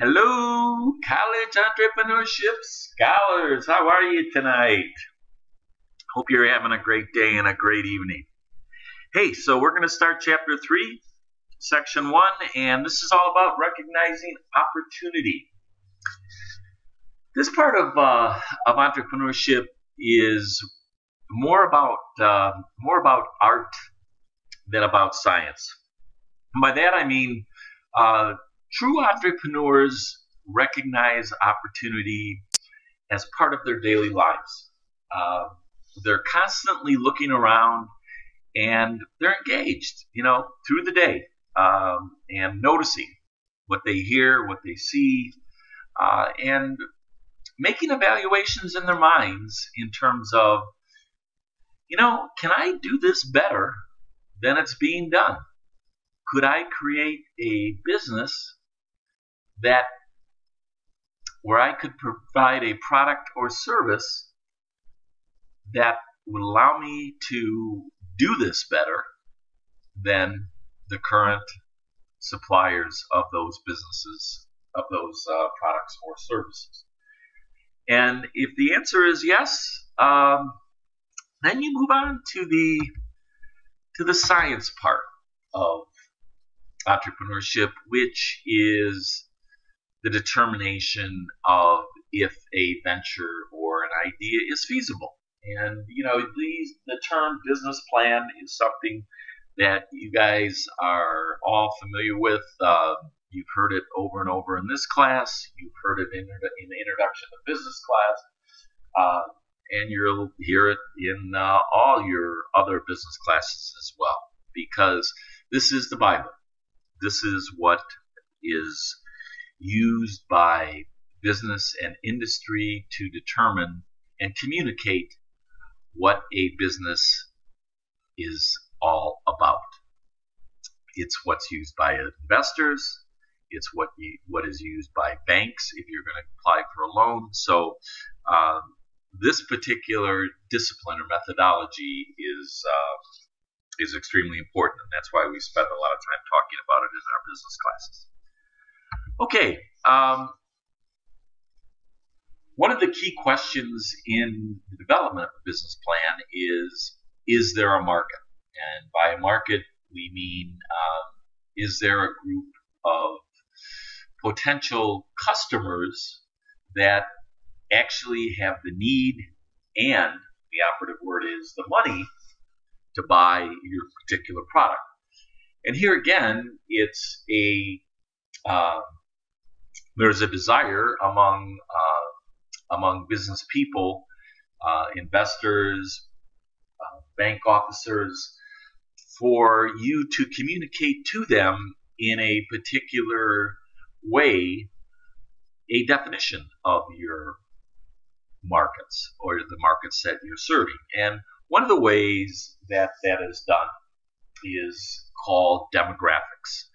Hello, college entrepreneurship scholars. How are you tonight? Hope you're having a great day and a great evening. Hey, so we're going to start chapter 3, section 1, and this is all about recognizing opportunity. This part of entrepreneurship is more about art than about science. And by that I mean true entrepreneurs recognize opportunity as part of their daily lives. They're constantly looking around and they're engaged, through the day and noticing what they hear, what they see, and making evaluations in their minds in terms of, can I do this better than it's being done? Could I create a business where I could provide a product or service that would allow me to do this better than the current suppliers of those businesses, of those products or services? And if the answer is yes, then you move on to the science part of entrepreneurship, which is the determination of if a venture or an idea is feasible. And the term business plan is something that you guys are all familiar with. You've heard it over and over in this class. You've heard it in the introduction to business class, and you'll hear it in all your other business classes as well, because this is the Bible. This is what is used by business and industry to determine and communicate what a business is all about. It's what's used by investors. It's what is used by banks if you're going to apply for a loan. So this particular discipline or methodology is extremely important, and that's why we spend a lot of time talking about it in our business classes. Okay, one of the key questions in the development of a business plan is there a market? And by a market, we mean, is there a group of potential customers that actually have the need and the operative word is the money to buy your particular product? And here again, it's there's a desire among business people, investors, bank officers, for you to communicate to them in a particular way a definition of your markets or the markets that you're serving. And one of the ways that is done is called demographics,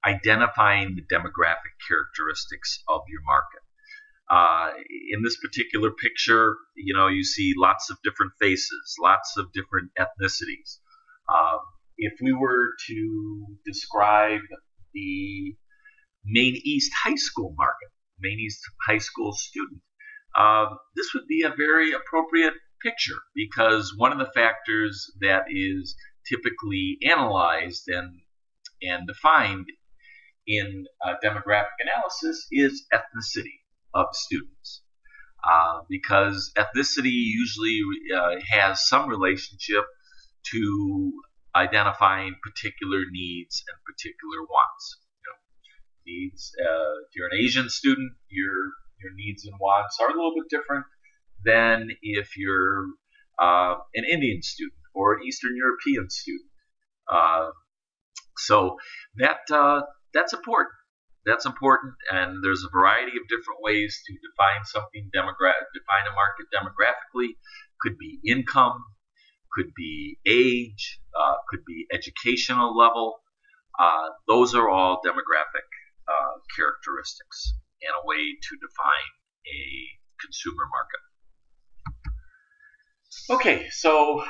identifying the demographic characteristics of your market. In this particular picture, you see lots of different faces, lots of different ethnicities. If we were to describe the Maine East High School market, Maine East High School student, this would be a very appropriate picture, because one of the factors that is typically analyzed and defined in demographic analysis is ethnicity of students, because ethnicity usually has some relationship to identifying particular needs and particular wants. Needs. If you're an Asian student, your needs and wants are a little bit different than if you're an Indian student or an Eastern European student. So that's important. That's important, and there's a variety of different ways to define something define a market demographically. Could be income, could be age, could be educational level. Those are all demographic characteristics and a way to define a consumer market. Okay, so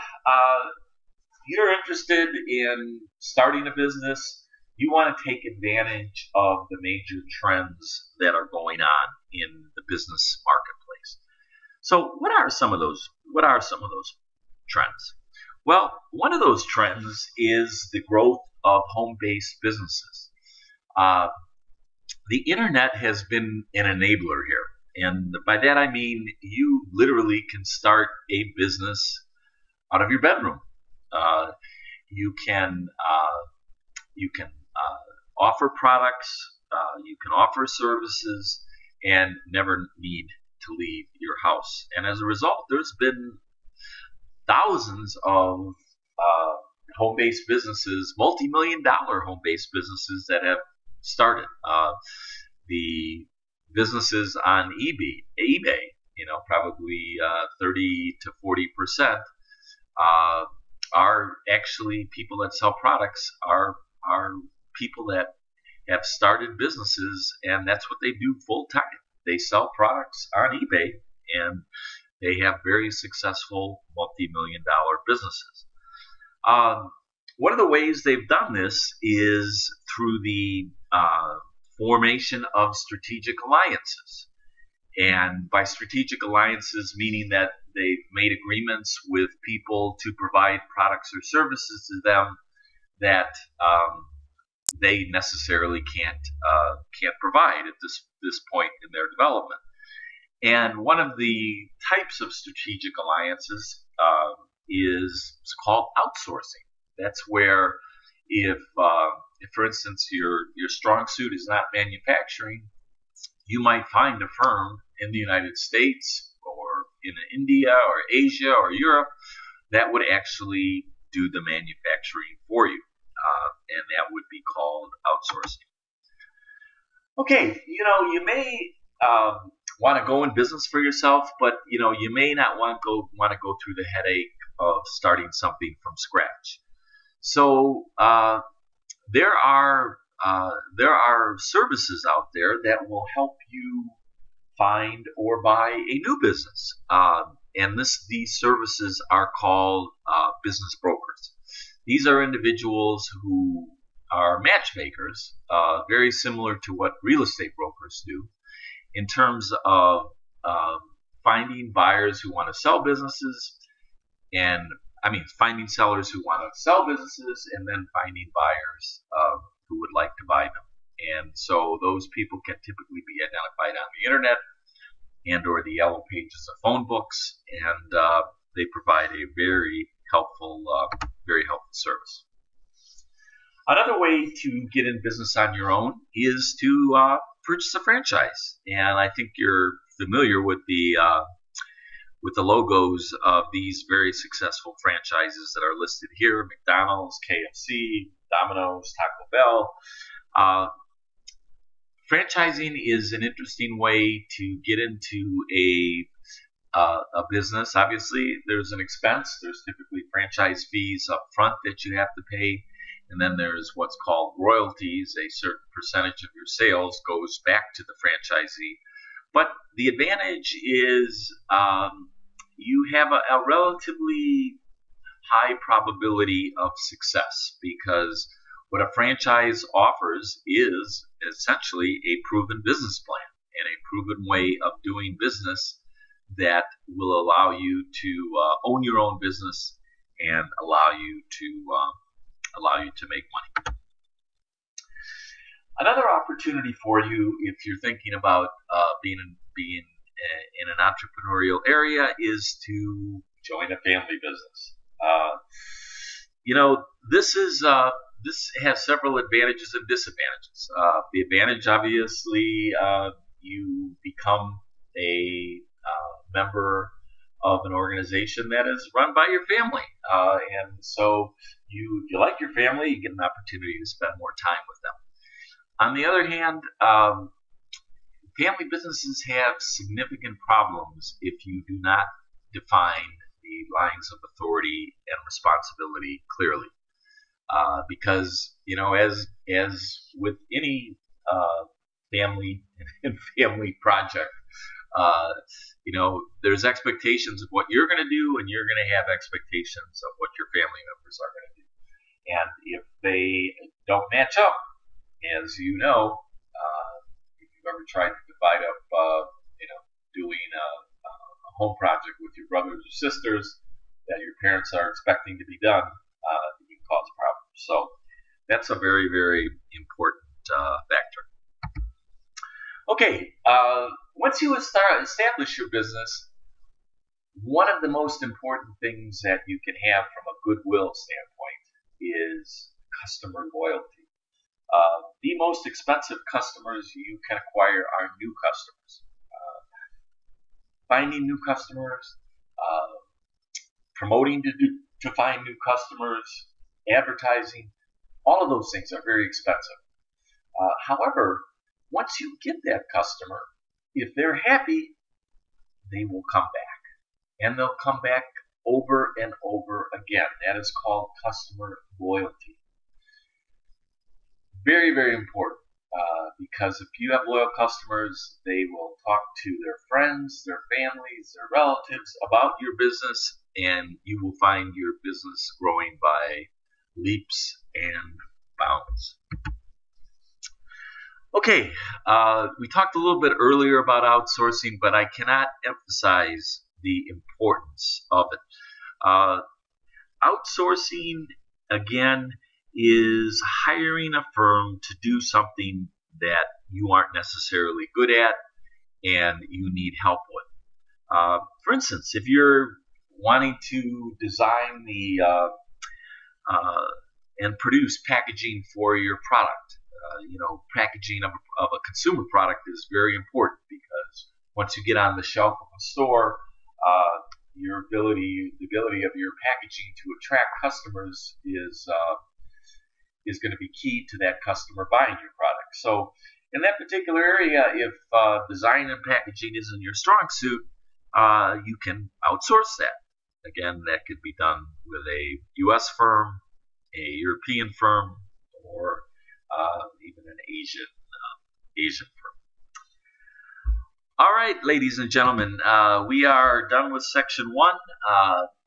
you're interested in starting a business. You want to take advantage of the major trends that are going on in the business marketplace. So what are some of those? What are some of those trends? Well, one of those trends is the growth of home-based businesses. Uh, the internet has been an enabler here. And by that I mean you literally can start a business out of your bedroom. Uh, you can offer products, you can offer services, and never need to leave your house. And as a result, there's been thousands of home-based businesses, multi-million-dollar home-based businesses that have started. The businesses on eBay, probably 30 to 40% are actually people that sell products are people that have started businesses, and that's what they do full time. They sell products on eBay, and they have very successful multi-million-dollar businesses. One of the ways they've done this is through the formation of strategic alliances. And by strategic alliances, meaning that they've made agreements with people to provide products or services to them that they necessarily can't provide at this point in their development. And one of the types of strategic alliances is called outsourcing. That's where if for instance, your strong suit is not manufacturing, you might find a firm in the United States or in India or Asia or Europe that would actually do the manufacturing for you, and that would be called outsourcing. Okay, you may want to go in business for yourself, but you may not want to go through the headache of starting something from scratch. So there are services out there that will help you find or buy a new business, and these services are called business brokers. These are individuals who are matchmakers, very similar to what real estate brokers do, in terms of finding buyers who want to sell businesses, and finding sellers who want to sell businesses, and then finding buyers who would like to buy them. And so those people can typically be identified on the internet and or the yellow pages of phone books, and they provide a very helpful service. Another way to get in business on your own is to purchase a franchise, and I think you're familiar with the logos of these very successful franchises that are listed here: McDonald's, KFC, Domino's, Taco Bell. Franchising is an interesting way to get into a business. Obviously, there's an expense. There's typically franchise fees up front that you have to pay, and then there's what's called royalties. A certain percentage of your sales goes back to the franchisee. But the advantage is you have a relatively high probability of success, because what a franchise offers is essentially a proven business plan and a proven way of doing business that will allow you to own your own business and allow you to make money. Another opportunity for you, if you're thinking about being in an entrepreneurial area, is to join a family business. This has several advantages and disadvantages. The advantage, obviously, you become a member of an organization that is run by your family, and so you like your family, you get an opportunity to spend more time with them. On the other hand, family businesses have significant problems if you do not define the lines of authority and responsibility clearly. Because as with any family and family project, there's expectations of what you're going to do, and you're going to have expectations of what your family members are going to do. And if they don't match up. As you know, if you've ever tried to divide up, doing a home project with your brothers or sisters that your parents are expecting to be done, it can cause problems. So that's a very, very important factor. Okay, once you establish your business, one of the most important things that you can have from a goodwill standpoint is customer loyalty. The most expensive customers you can acquire are new customers. Finding new customers, uh, promoting to find new customers, advertising, all of those things are very expensive. However, once you get that customer, if they're happy, they will come back. And they'll come back over and over again. That is called customer loyalty. Very, very important. Because if you have loyal customers, they will talk to their friends, their families, their relatives about your business, and you will find your business growing by leaps and bounds. Okay, we talked a little bit earlier about outsourcing, but I cannot emphasize the importance of it. Outsourcing, again, is hiring a firm to do something that you aren't necessarily good at and you need help with. For instance, if you're wanting to design and produce packaging for your product, packaging of a consumer product is very important because once you get on the shelf of a store, the ability of your packaging to attract customers is going to be key to that customer buying your product. So in that particular area, if design and packaging isn't your strong suit, you can outsource that. Again, that could be done with a U.S. firm, a European firm, or even an Asian firm. All right, ladies and gentlemen, we are done with section 1.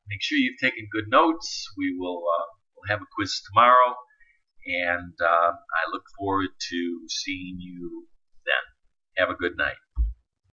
Make sure you've taken good notes. We'll have a quiz tomorrow, and I look forward to seeing you then. Have a good night.